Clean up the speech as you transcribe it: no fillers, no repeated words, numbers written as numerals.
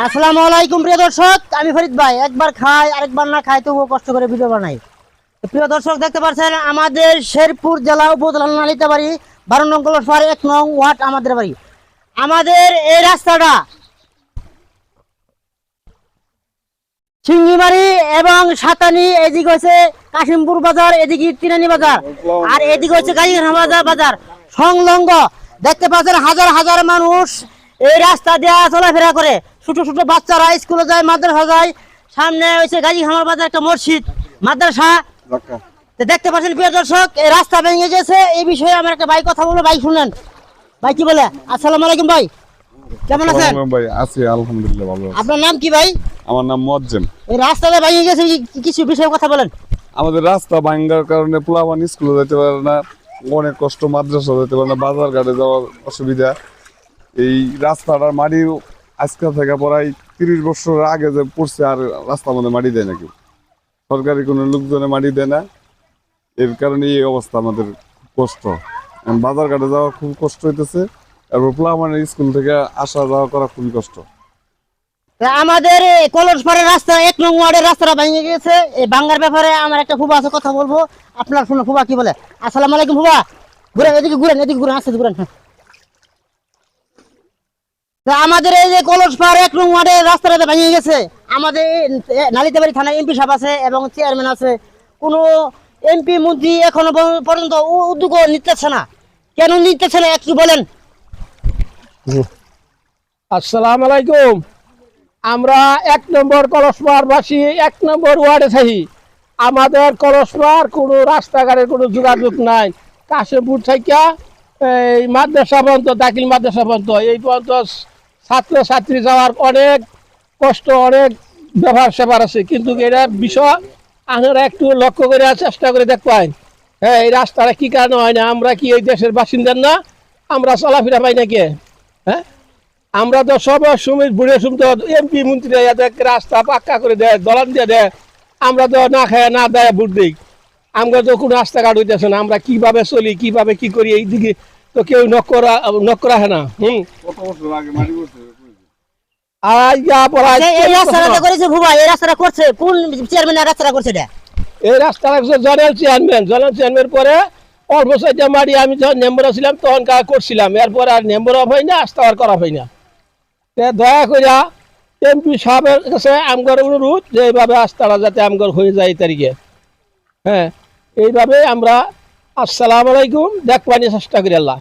আসসালামু আলাইকুম প্রিয় দর্শক, আমি ফরিদ ভাই। একবার খাই আরেকবার না খাই, তবুও কষ্ট করে ভিডিও বানাই। প্রিয় দর্শক, দেখতে পাচ্ছেন আমাদের শেরপুর জেলা উপজেলা নালিতাবাড়ি 12 নং কলসপাড় 1 নং ওয়ার্ড আমাদের বাড়ি। আমাদের এই রাস্তাটা সিঙ্গিমারি এবং সাতানি, এদিকে হচ্ছে কাশিমপুর বাজার, এদিকে তিরানি বাজার, আর এদিকে হচ্ছে গাজীরহাট বাজার সংলগ্ন। দেখতে পাচ্ছেন হাজার হাজার মানুষ এই রাস্তা দিয়ে চলাফেরা করে। ছোট ছোট বাচ্চারা স্কুলে যায়, মাদ্রাসা যায়। সামনে হচ্ছে গাজীরহাট বাজার একটা মসজিদ, মাদ্রাসা। দেখতে পাচ্ছেন প্রিয় দর্শক, এই রাস্তা ভেঙে গেছে। এই বিষয়ে আমার একটা ভাই কথা বলবো। ভাই শুনেন, ভাই কি বলে? আসসালামু আলাইকুম ভাই, কেমন আছেন? ভাই আছি আলহামদুলিল্লাহ, ভালো আছি। আপনার নাম কি ভাই? আমার নাম মুয়াজ্জেম। এই রাস্তাটা ভেঙে গেছে, কিছু বিষয়ে কথা বলেন। আমাদের রাস্তা ভাঙার কারণে পোলাপান স্কুলে যেতে পারে না, অনেক কষ্ট, মাদ্রাসা যেতে পারে না, বাজার ঘাটে যাওয়ার অসুবিধা। এই রাস্তাটার মাটি আজকে থেকে প্রায় 30 বছর আগে যে পড়ছে, আর রাস্তার মধ্যে মাটি দেয় না কেউ, সরকারি কোনো লোকজনে মাটি দেয় না। এর কারণে এই অবস্থা, আমাদের কষ্ট, বাজার ঘাটে যাওয়া খুব কষ্ট হইতেছে। এরপর পোলাপানের স্কুল থেকে আসা যাওয়া করা খুবই কষ্ট। আমাদের কলসপাড়ের রাস্তা 1 নং ওয়ার্ডের রাস্তাটা ভেঙে গেছে। এই ভাঙার ব্যাপারে আমার একটা ফুবা আছে, কথা বলবো। আপনার শুনে ফুবা কি বলে। আসসালামু আলাইকুম ফুবা, ঘুরেন এদিকে, এদিকে ঘুরেন, আস্তে ঘুরেন। আমাদের এই যে কলসপাড় 1 নং ওয়ার্ডের রাস্তাটা ভেঙে গেছে। আমাদের নালিতাবাড়ি থানায় এমপি সাহেব আছে এবং চেয়ারম্যান আছে। কোনো এমপি মন্ত্রী এখনো পর্যন্ত উদ্যোগ নিতেছে না। কেন নিতেছে না একটু বলেন। আসসালামু আলাইকুম। আমরা 1 নম্বর কলসপাড়বাসী 1 নম্বর ওয়ার্ডে থাকি। আমাদের কলসপাড় কোনো রাস্তাঘাটের কোনো যোগাযোগ নাই। কাশিমপুর থেকে এই মাদ্রাসা পর্যন্ত, দাখিল মাদ্রাসা পর্যন্ত, এই পর্যন্ত ছাত্রছাত্রী যাওয়ার অনেক কষ্ট, অনেক ব্যবহার সেবার আছে। কিন্তু এটার বিষয় আপনারা একটু লক্ষ্য করে চেষ্টা করে দেখবেন। হ্যাঁ, এই রাস্তাটা কী কারণে হয় না? আমরা কি এই দেশের বাসিন্দার না? আমরা চলাফেরা পাই নাকি? হ্যাঁ, আমরা তো সব সময় বুড়ে শুনতে এমপি মন্ত্রী রাস্তা পাক্কা করে দেয়, দলান দিয়ে দেয়। আমরা তো না খায় না দেয় ভোট দিই। আমরা তো কোনো রাস্তাঘাট হইতেছে না। আমরা কিভাবে চলি, কিভাবে কি করি, এই দিকে তো কেউ নক রাখে না। এই রাস্তাটা করেছে ভুবা, এই রাস্তাটা করছে কোন চেয়ারম্যান? রাস্তাটা করছে এটা, এই রাস্তাটা জেনারেল চেয়ারম্যান পরে অল্প সাইডে মারি। আমি যখন মেম্বার ছিলাম তখন করছিলাম, এরপরে আর মেম্বার হয় না, রাস্তা আর করা হয় না। দয়া করে এমপি সাহেবের কাছে আমগর অনুরোধ যে এইভাবে রাস্তাটা যাতে আমগর হয়ে যায় এই তারিখে। হ্যাঁ, এইভাবে আমরা আসসালামু আলাইকুম দেখবানি চেষ্টা করি। আল্লাহ।